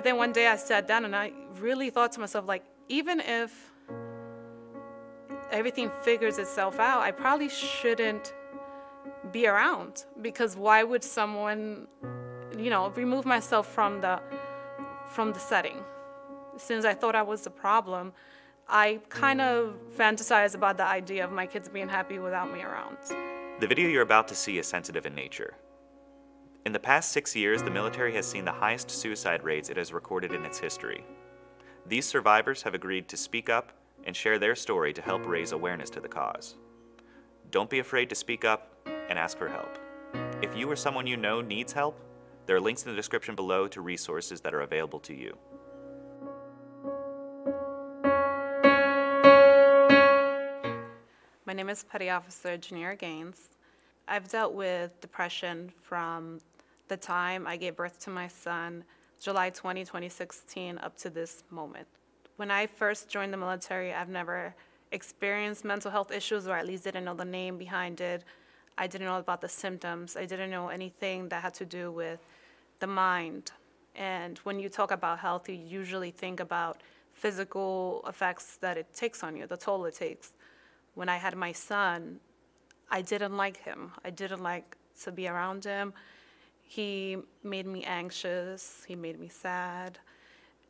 But then one day I sat down and I really thought to myself, like, even if everything figures itself out, I probably shouldn't be around, because why would someone, remove myself from the setting? Since I thought I was the problem, I kind of fantasized about the idea of my kids being happy without me around. The video you're about to see is sensitive in nature. In the past 6 years, the military has seen the highest suicide rates it has recorded in its history. These survivors have agreed to speak up and share their story to help raise awareness to the cause. Don't be afraid to speak up and ask for help. If you or someone you know needs help, there are links in the description below to resources that are available to you. My name is Petty Officer Janira Gaines. I've dealt with depression from the time I gave birth to my son, July 20, 2016, up to this moment. When I first joined the military, I've never experienced mental health issues, or at least didn't know the name behind it. I didn't know about the symptoms. I didn't know anything that had to do with the mind. And when you talk about health, you usually think about physical effects that it takes on you, the toll it takes. When I had my son, I didn't like him. I didn't like to be around him. He made me anxious. He made me sad.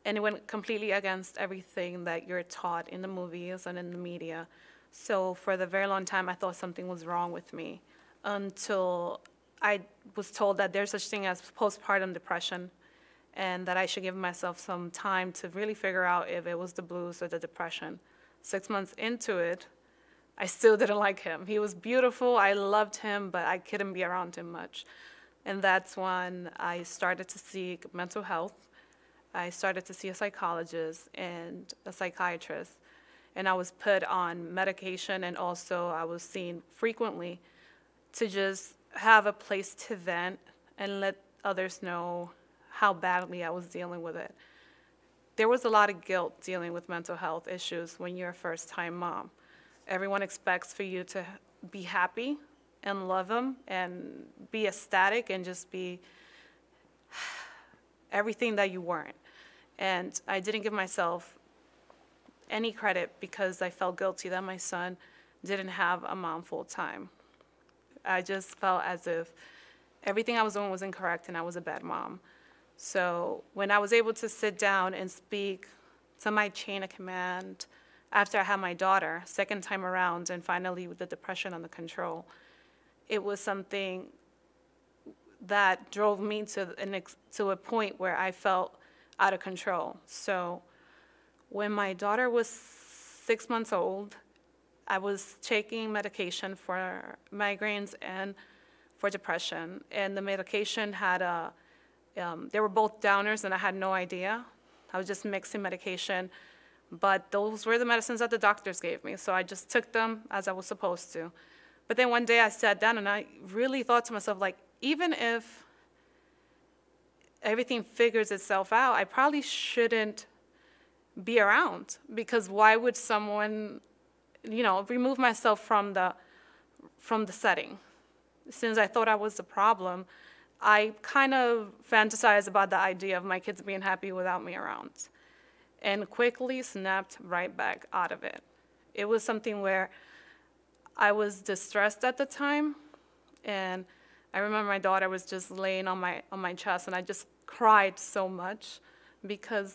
And it went completely against everything that you're taught in the movies and in the media. So for the very long time, I thought something was wrong with me, until I was told that there's such thing as postpartum depression, and that I should give myself some time to really figure out if it was the blues or the depression. 6 months into it, I still didn't like him. He was beautiful, I loved him, but I couldn't be around him much. And that's when I started to seek mental health. I started to see a psychologist and a psychiatrist. And I was put on medication, and also I was seen frequently to just have a place to vent and let others know how badly I was dealing with it. There was a lot of guilt dealing with mental health issues when you're a first-time mom. Everyone expects for you to be happy and love them and be ecstatic and just be everything that you weren't. And I didn't give myself any credit because I felt guilty that my son didn't have a mom full time. I just felt as if everything I was doing was incorrect and I was a bad mom. So when I was able to sit down and speak to my chain of command after I had my daughter, second time around, and finally with the depression under control, it was something that drove me to a point where I felt out of control. So when my daughter was 6 months old, I was taking medication for migraines and for depression. And the medication had they were both downers, and I had no idea. I was just mixing medication. But those were the medicines that the doctors gave me, so I just took them as I was supposed to. But then one day I sat down and I really thought to myself, like, even if everything figures itself out, I probably shouldn't be around, because why would someone, remove myself from the setting? Since I thought I was the problem, I kind of fantasized about the idea of my kids being happy without me around, and quickly snapped right back out of it. It was something where I was distressed at the time, and I remember my daughter was just laying on my chest, and I just cried so much because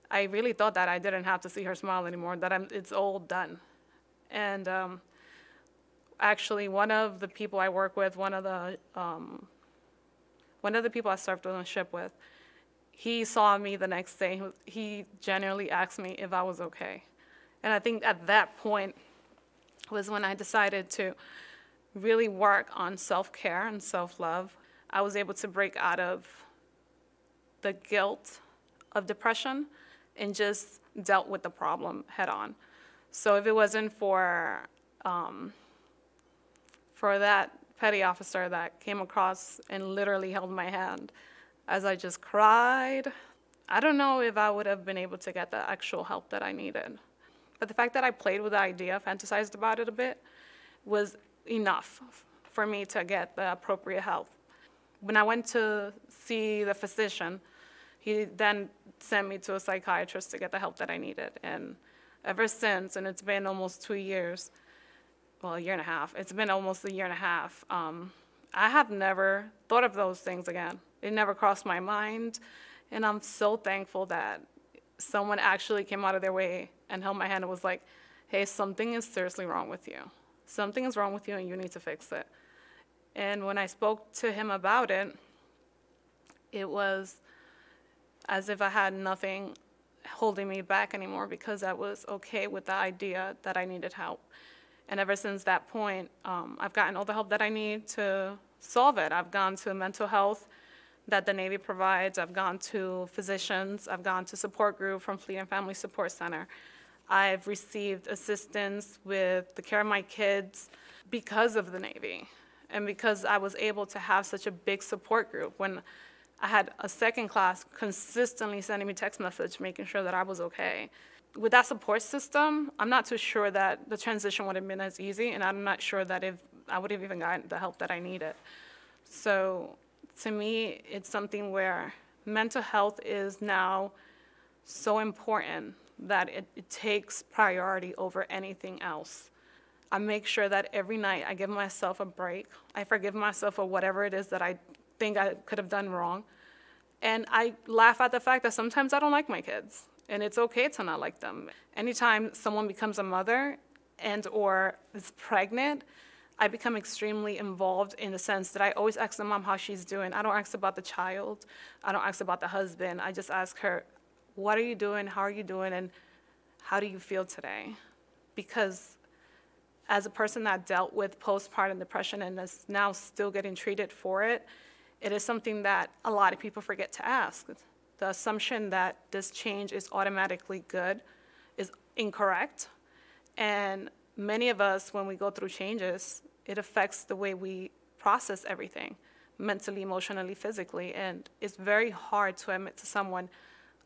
I really thought that I didn't have to see her smile anymore, that it's all done. And actually, one of the people I work with, one of the people I served on a ship with, he saw me the next day. He genuinely asked me if I was okay. And I think at that point was when I decided to really work on self-care and self-love. I was able to break out of the guilt of depression and just dealt with the problem head on. So if it wasn't for that petty officer that came across and literally held my hand as I just cried, I don't know if I would have been able to get the actual help that I needed. But the fact that I played with the idea, fantasized about it a bit, was enough for me to get the appropriate help. When I went to see the physician, he then sent me to a psychiatrist to get the help that I needed. And ever since, and it's been almost 2 years, well, a year and a half, it's been almost a year and a half, I have never thought of those things again. It never crossed my mind. And I'm so thankful that someone actually came out of their way and held my hand and was like, hey, something is seriously wrong with you. Something is wrong with you and you need to fix it. And when I spoke to him about it, it was as if I had nothing holding me back anymore because I was okay with the idea that I needed help. And ever since that point, I've gotten all the help that I need to solve it. I've gone to mental health that the Navy provides. I've gone to physicians. I've gone to support group from Fleet and Family Support Center. I've received assistance with the care of my kids because of the Navy and because I was able to have such a big support group. When I had a second class consistently sending me text message, making sure that I was okay. With that support system, I'm not too sure that the transition would have been as easy, and I'm not sure that if I would have even gotten the help that I needed. So to me, it's something where mental health is now so important that it takes priority over anything else. I make sure that every night I give myself a break. I forgive myself for whatever it is that I think I could have done wrong. And I laugh at the fact that sometimes I don't like my kids, and it's okay to not like them. Anytime someone becomes a mother and or is pregnant, I become extremely involved in the sense that I always ask the mom how she's doing. I don't ask about the child. I don't ask about the husband. I just ask her, what are you doing? How are you doing? And how do you feel today? Because as a person that dealt with postpartum depression and is now still getting treated for it, it is something that a lot of people forget to ask. The assumption that this change is automatically good is incorrect. And many of us, when we go through changes, it affects the way we process everything, mentally, emotionally, physically. And it's very hard to admit to someone,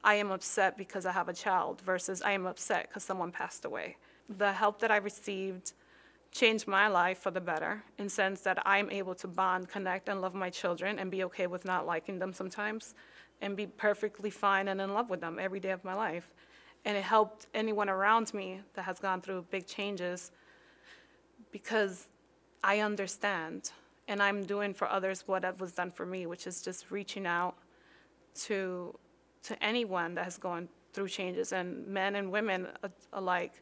I am upset because I have a child, versus I am upset because someone passed away. The help that I received changed my life for the better, in the sense that I'm able to bond, connect, and love my children and be okay with not liking them sometimes and be perfectly fine and in love with them every day of my life. And it helped anyone around me that has gone through big changes because I understand and I'm doing for others what was done for me, which is just reaching out to anyone that has gone through changes, and men and women alike.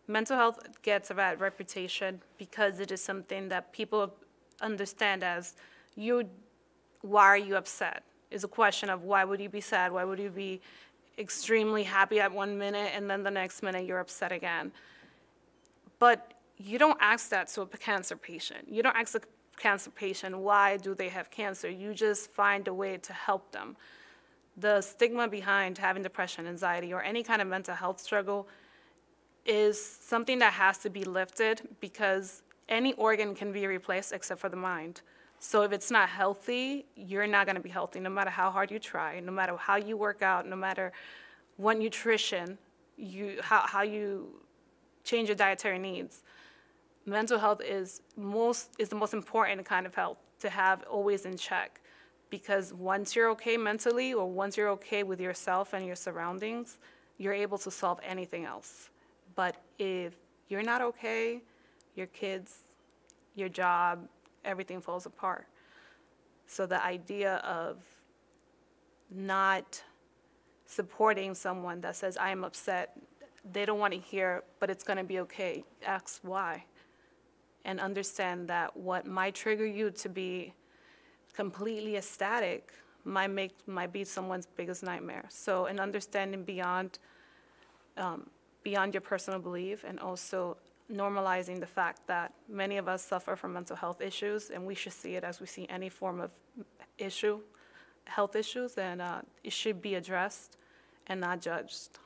Mental health gets a bad reputation because it is something that people understand as, why are you upset? It's a question of why would you be sad? Why would you be extremely happy at 1 minute and then the next minute you're upset again? But you don't ask that to a cancer patient. You don't ask a cancer patient, why do they have cancer? You just find a way to help them. The stigma behind having depression, anxiety, or any kind of mental health struggle is something that has to be lifted because any organ can be replaced except for the mind. So if it's not healthy, you're not going to be healthy no matter how hard you try, no matter how you work out, no matter what nutrition, how you change your dietary needs. Mental health is the most important kind of health to have always in check, because once you're okay mentally, or once you're okay with yourself and your surroundings, you're able to solve anything else. But if you're not okay, your kids, your job, everything falls apart. So the idea of not supporting someone that says, I am upset, they don't want to hear, but it's going to be okay. Ask why. And understand that what might trigger you to be completely ecstatic might be someone's biggest nightmare. So an understanding beyond your personal belief, and also normalizing the fact that many of us suffer from mental health issues, and we should see it as we see any form of health issues, and it should be addressed and not judged.